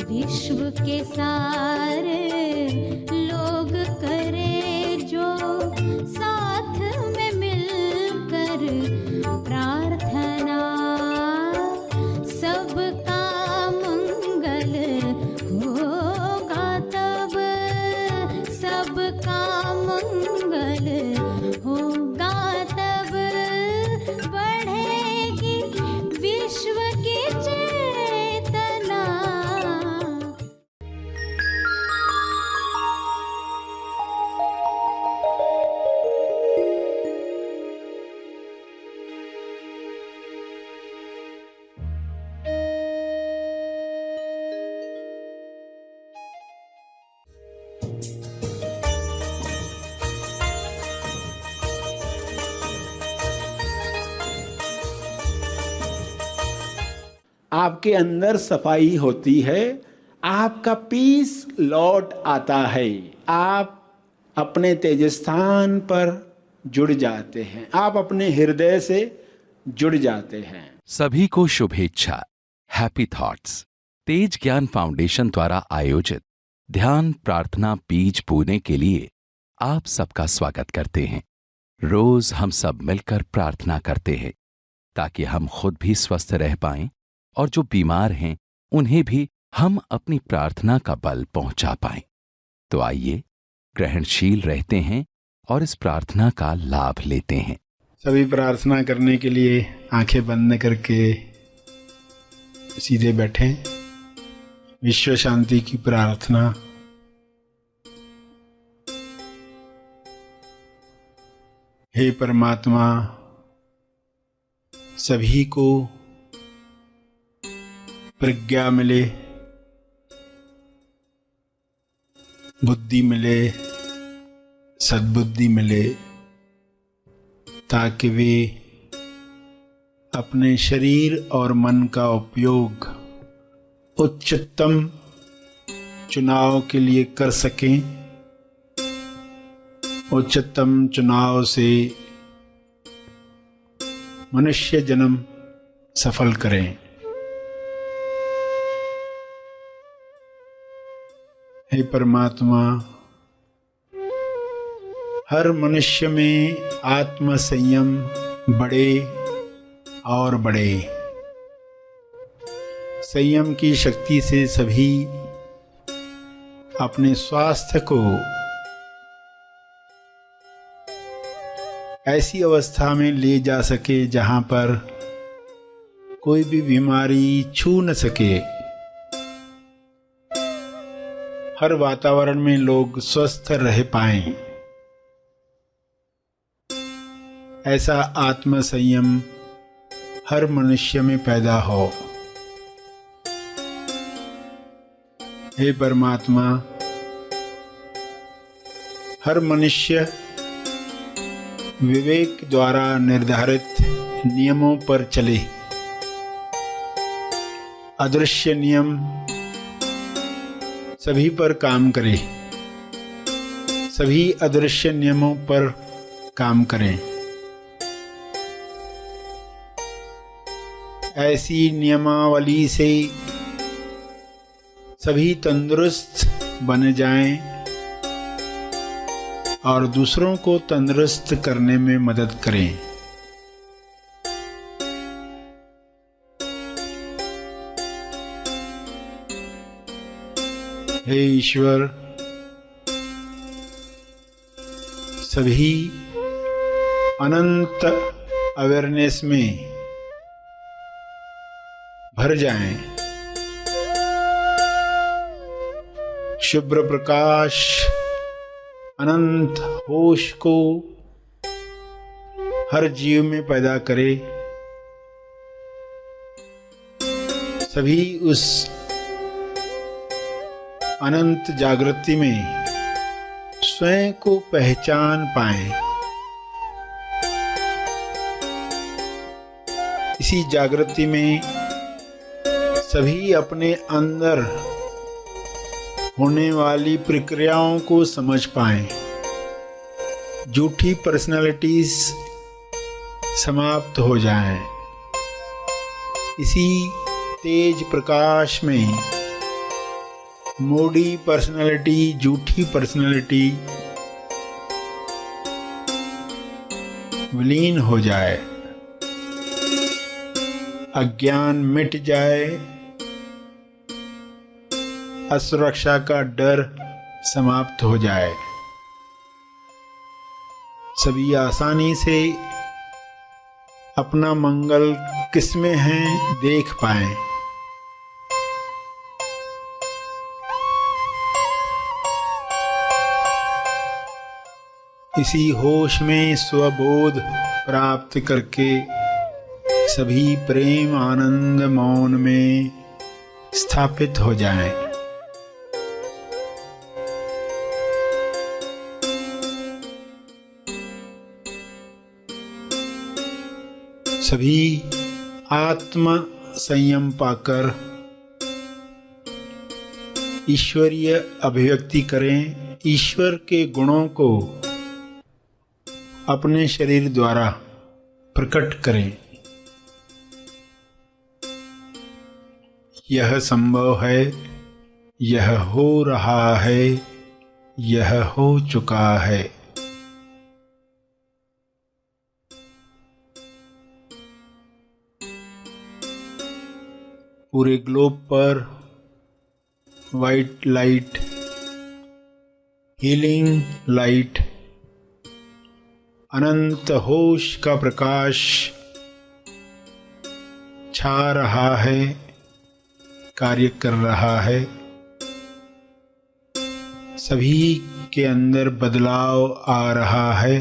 विश्व के सारे लोग करे जो साथ में मिलकर प्रार्थना, सबका मंगल होगा तब, सबका मंगल होगा तब, बढ़ेगी विश्व की चेतना। आपके अंदर सफाई होती है, आपका पीस लौट आता है, आप अपने तेजस्थान पर जुड़ जाते हैं, आप अपने हृदय से जुड़ जाते हैं। सभी को शुभेच्छा। हैप्पी थॉट्स तेज ज्ञान फाउंडेशन द्वारा आयोजित ध्यान प्रार्थना बीज बोने के लिए आप सबका स्वागत करते हैं। रोज हम सब मिलकर प्रार्थना करते हैं ताकि हम खुद भी स्वस्थ रह पाएं और जो बीमार हैं उन्हें भी हम अपनी प्रार्थना का बल पहुंचा पाएं। तो आइए ग्रहणशील रहते हैं और इस प्रार्थना का लाभ लेते हैं। सभी प्रार्थना करने के लिए आंखें बंद करके सीधे बैठें। विश्व शांति की प्रार्थना। हे परमात्मा, सभी को प्रज्ञा मिले, बुद्धि मिले, सद्बुद्धि मिले, ताकि वे अपने शरीर और मन का उपयोग उच्चतम चुनाव के लिए कर सकें। उच्चतम चुनाव से मनुष्य जन्म सफल करें। हे परमात्मा, हर मनुष्य में आत्म संयम बढ़े और बढ़े। संयम की शक्ति से सभी अपने स्वास्थ्य को ऐसी अवस्था में ले जा सके जहां पर कोई भी बीमारी छू न सके। हर वातावरण में लोग स्वस्थ रह पाएं, ऐसा आत्म संयम हर मनुष्य में पैदा हो। हे परमात्मा, हर मनुष्य विवेक द्वारा निर्धारित नियमों पर चले। अदृश्य नियम सभी पर काम करे, सभी अदृश्य नियमों पर काम करें। ऐसी नियमावली से सभी तंदुरुस्त बन जाएं और दूसरों को तंदुरुस्त करने में मदद करें। हे ईश्वर, सभी अनंत अवेयरनेस में भर जाएं। शुभ्र प्रकाश अनंत होश को हर जीव में पैदा करे। सभी उस अनंत जागृति में स्वयं को पहचान पाएं। इसी जागृति में सभी अपने अंदर होने वाली प्रक्रियाओं को समझ पाएं। झूठी पर्सनालिटीज समाप्त हो जाएं। इसी तेज प्रकाश में मोड़ी पर्सनालिटी, झूठी पर्सनालिटी विलीन हो जाए, अज्ञान मिट जाए, असुरक्षा का डर समाप्त हो जाए, सभी आसानी से अपना मंगल किसमें है देख पाएं। इसी होश में स्वबोध प्राप्त करके सभी प्रेम आनंद मौन में स्थापित हो जाएं। सभी आत्म संयम पाकर ईश्वरीय अभिव्यक्ति करें, ईश्वर के गुणों को अपने शरीर द्वारा प्रकट करें। यह संभव है, यह हो रहा है, यह हो चुका है। पूरे ग्लोब पर वाइट लाइट, हीलिंग लाइट, अनंत होश का प्रकाश छा रहा है, कार्य कर रहा है। सभी के अंदर बदलाव आ रहा है,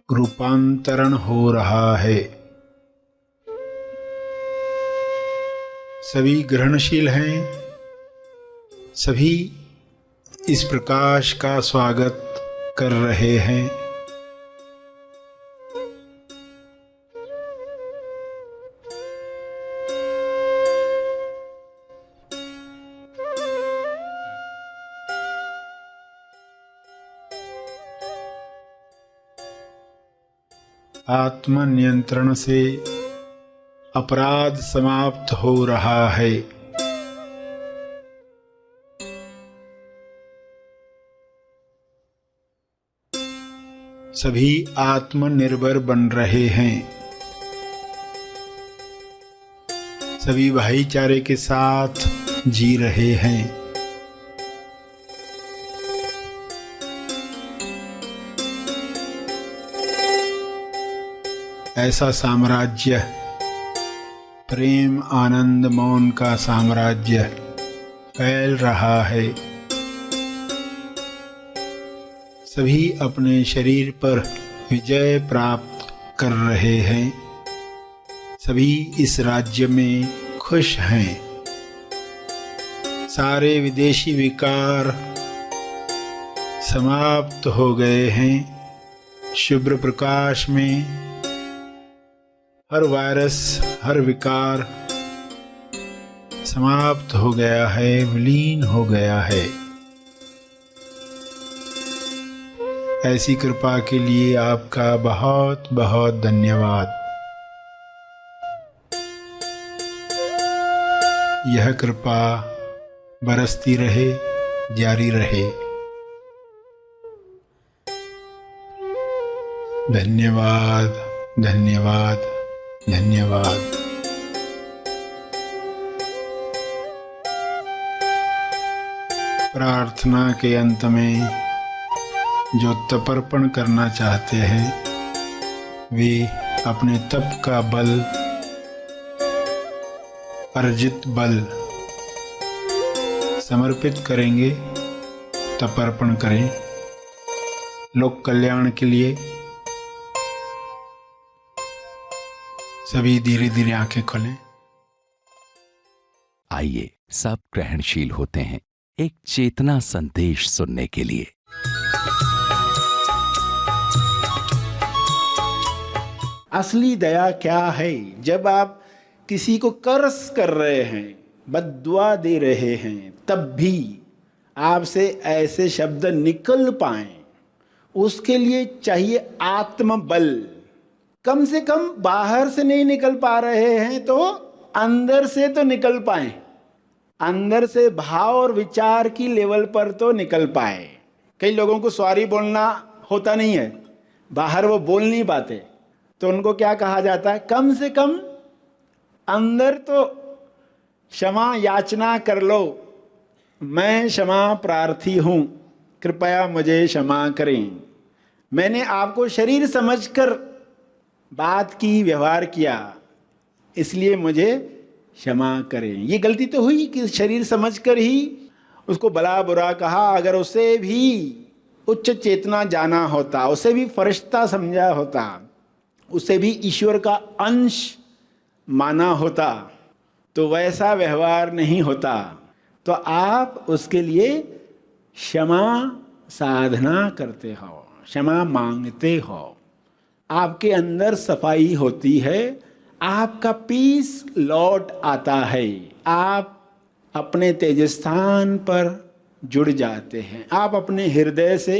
रूपांतरण हो रहा है। सभी ग्रहणशील हैं, सभी इस प्रकाश का स्वागत कर रहे हैं। आत्म नियंत्रण से अपराध समाप्त हो रहा है। सभी आत्मनिर्भर बन रहे हैं। सभी भाईचारे के साथ जी रहे हैं। ऐसा साम्राज्य, प्रेम आनंद मौन का साम्राज्य फैल रहा है। सभी अपने शरीर पर विजय प्राप्त कर रहे हैं। सभी इस राज्य में खुश हैं। सारे विदेशी विकार समाप्त हो गए हैं। शुभ्र प्रकाश में हर वायरस, हर विकार समाप्त हो गया है, विलीन हो गया है। ऐसी कृपा के लिए आपका बहुत बहुत धन्यवाद। यह कृपा बरसती रहे, जारी रहे। धन्यवाद, धन्यवाद, धन्यवाद। प्रार्थना के अंत में जो तपर्पण करना चाहते हैं वे अपने तप का बल, अर्जित बल समर्पित करेंगे। तपर्पण करें लोक कल्याण के लिए। सभी धीरे धीरे आंखें खोलें। आइए सब ग्रहणशील होते हैं एक चेतना संदेश सुनने के लिए। असली दया क्या है? जब आप किसी को कर्ज कर रहे हैं, बद्दुआ दे रहे हैं, तब भी आपसे ऐसे शब्द निकल पाएं, उसके लिए चाहिए आत्मबल। कम से कम बाहर से नहीं निकल पा रहे हैं तो अंदर से तो निकल पाएं। अंदर से भाव और विचार की लेवल पर तो निकल पाए। कई लोगों को सॉरी बोलना होता नहीं है, बाहर वो बोल नहीं पाते, तो उनको क्या कहा जाता है, कम से कम अंदर तो क्षमा याचना कर लो, मैं क्षमा प्रार्थी हूं, कृपया मुझे क्षमा करें, मैंने आपको शरीर समझकर बात की, व्यवहार किया, इसलिए मुझे क्षमा करें। ये गलती तो हुई कि शरीर समझकर ही उसको भला बुरा कहा। अगर उसे भी उच्च चेतना जाना होता, उसे भी फरिश्ता समझा होता, उसे भी ईश्वर का अंश माना होता, तो वैसा व्यवहार नहीं होता। तो आप उसके लिए क्षमा साधना करते हो, क्षमा मांगते हो, आपके अंदर सफाई होती है, आपका पीस लौट आता है, आप अपने तेजस्थान पर जुड़ जाते हैं, आप अपने हृदय से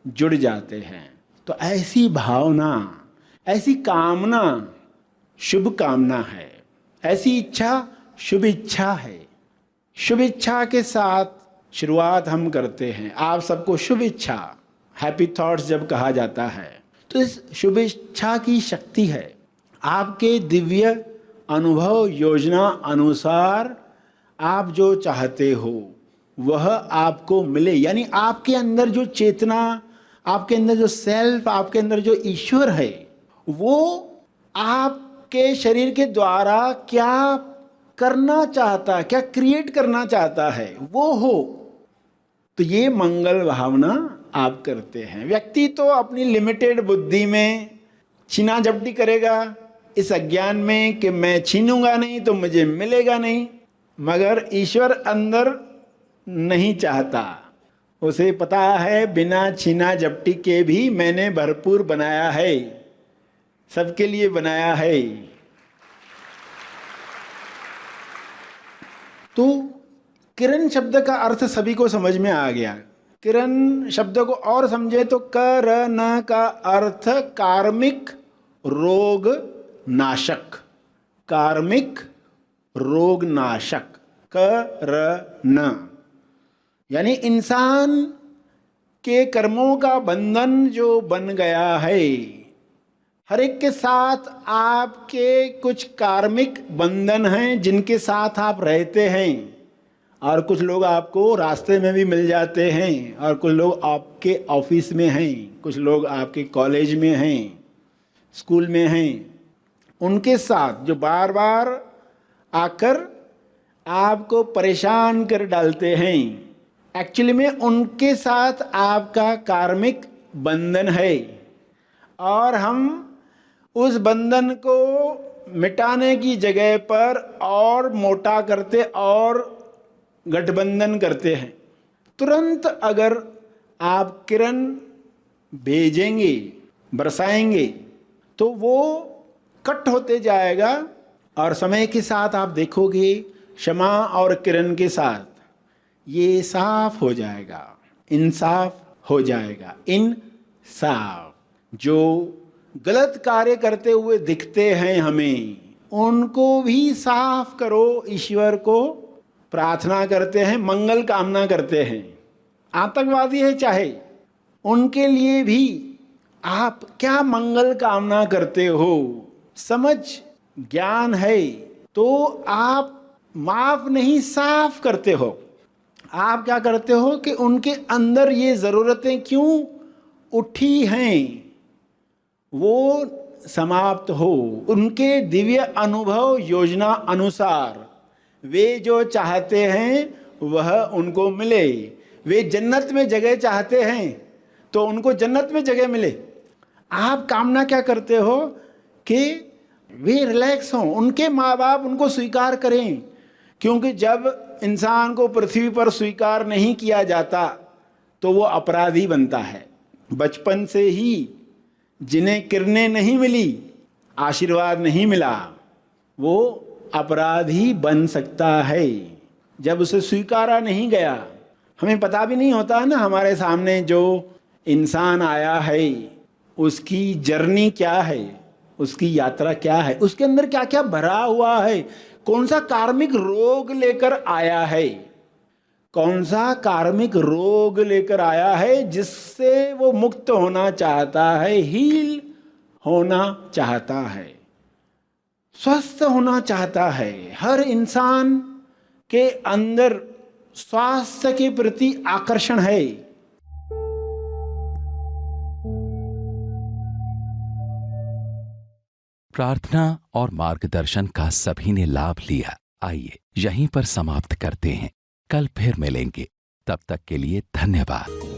जुड़ जाते हैं। तो ऐसी भावना, ऐसी कामना शुभ कामना है, ऐसी इच्छा शुभ इच्छा है। शुभ इच्छा के साथ शुरुआत हम करते हैं। आप सबको शुभ इच्छा, हैप्पी थॉट्स जब कहा जाता है, तो इस शुभ इच्छा की शक्ति है। आपके दिव्य अनुभव योजना अनुसार आप जो चाहते हो वह आपको मिले, यानी आपके अंदर जो चेतना, आपके अंदर जो सेल्फ, आपके अंदर जो ईश्वर है, वो आपके शरीर के द्वारा क्या करना चाहता है, क्या क्रिएट करना चाहता है, वो हो। तो ये मंगल भावना आप करते हैं। व्यक्ति तो अपनी लिमिटेड बुद्धि में छीना झपटी करेगा, इस अज्ञान में कि मैं छीनूंगा नहीं तो मुझे मिलेगा नहीं, मगर ईश्वर अंदर नहीं चाहता। उसे पता है बिना छीना झपटी के भी मैंने भरपूर बनाया है, सबके लिए बनाया है। तो किरण शब्द का अर्थ सभी को समझ में आ गया। किरण शब्द को और समझे तो करन का अर्थ कार्मिक रोग नाशक, कार्मिक रोग नाशक, करन, यानी इंसान के कर्मों का बंधन जो बन गया है। हर एक के साथ आपके कुछ कार्मिक बंधन हैं जिनके साथ आप रहते हैं, और कुछ लोग आपको रास्ते में भी मिल जाते हैं, और कुछ लोग आपके ऑफिस में हैं, कुछ लोग आपके कॉलेज में हैं, स्कूल में हैं। उनके साथ जो बार बार आकर आपको परेशान कर डालते हैं, एक्चुअली में उनके साथ आपका कार्मिक बंधन है, और हम उस बंधन को मिटाने की जगह पर और मोटा करते और गठबंधन करते हैं। तुरंत अगर आप किरण भेजेंगे, बरसाएंगे, तो वो कट होते जाएगा, और समय के साथ आप देखोगे क्षमा और किरण के साथ ये साफ हो जाएगा, इंसाफ हो जाएगा। इंसाफ, जो गलत कार्य करते हुए दिखते हैं हमें, उनको भी साफ करो, ईश्वर को प्रार्थना करते हैं, मंगल कामना करते हैं। आतंकवादी है चाहे, उनके लिए भी आप क्या मंगल कामना करते हो। समझ ज्ञान है तो आप माफ नहीं, साफ करते हो। आप क्या करते हो कि उनके अंदर ये ज़रूरतें क्यों उठी हैं वो समाप्त हो, उनके दिव्य अनुभव योजना अनुसार वे जो चाहते हैं वह उनको मिले। वे जन्नत में जगह चाहते हैं तो उनको जन्नत में जगह मिले। आप कामना क्या करते हो कि वे रिलैक्स हों, उनके माँ बाप उनको स्वीकार करें, क्योंकि जब इंसान को पृथ्वी पर स्वीकार नहीं किया जाता तो वो अपराधी बनता है। बचपन से ही जिन्हें किरणें नहीं मिली, आशीर्वाद नहीं मिला, वो अपराधी बन सकता है जब उसे स्वीकारा नहीं गया। हमें पता भी नहीं होता है ना, हमारे सामने जो इंसान आया है उसकी जर्नी क्या है, उसकी यात्रा क्या है, उसके अंदर क्या क्या भरा हुआ है। कौन सा कार्मिक रोग लेकर आया है, कौन सा कार्मिक रोग लेकर आया है जिससे वो मुक्त होना चाहता है, हील होना चाहता है, स्वस्थ होना चाहता है। हर इंसान के अंदर स्वास्थ्य के प्रति आकर्षण है। प्रार्थना और मार्गदर्शन का सभी ने लाभ लिया। आइए यहीं पर समाप्त करते हैं, कल फिर मिलेंगे। तब तक के लिए धन्यवाद।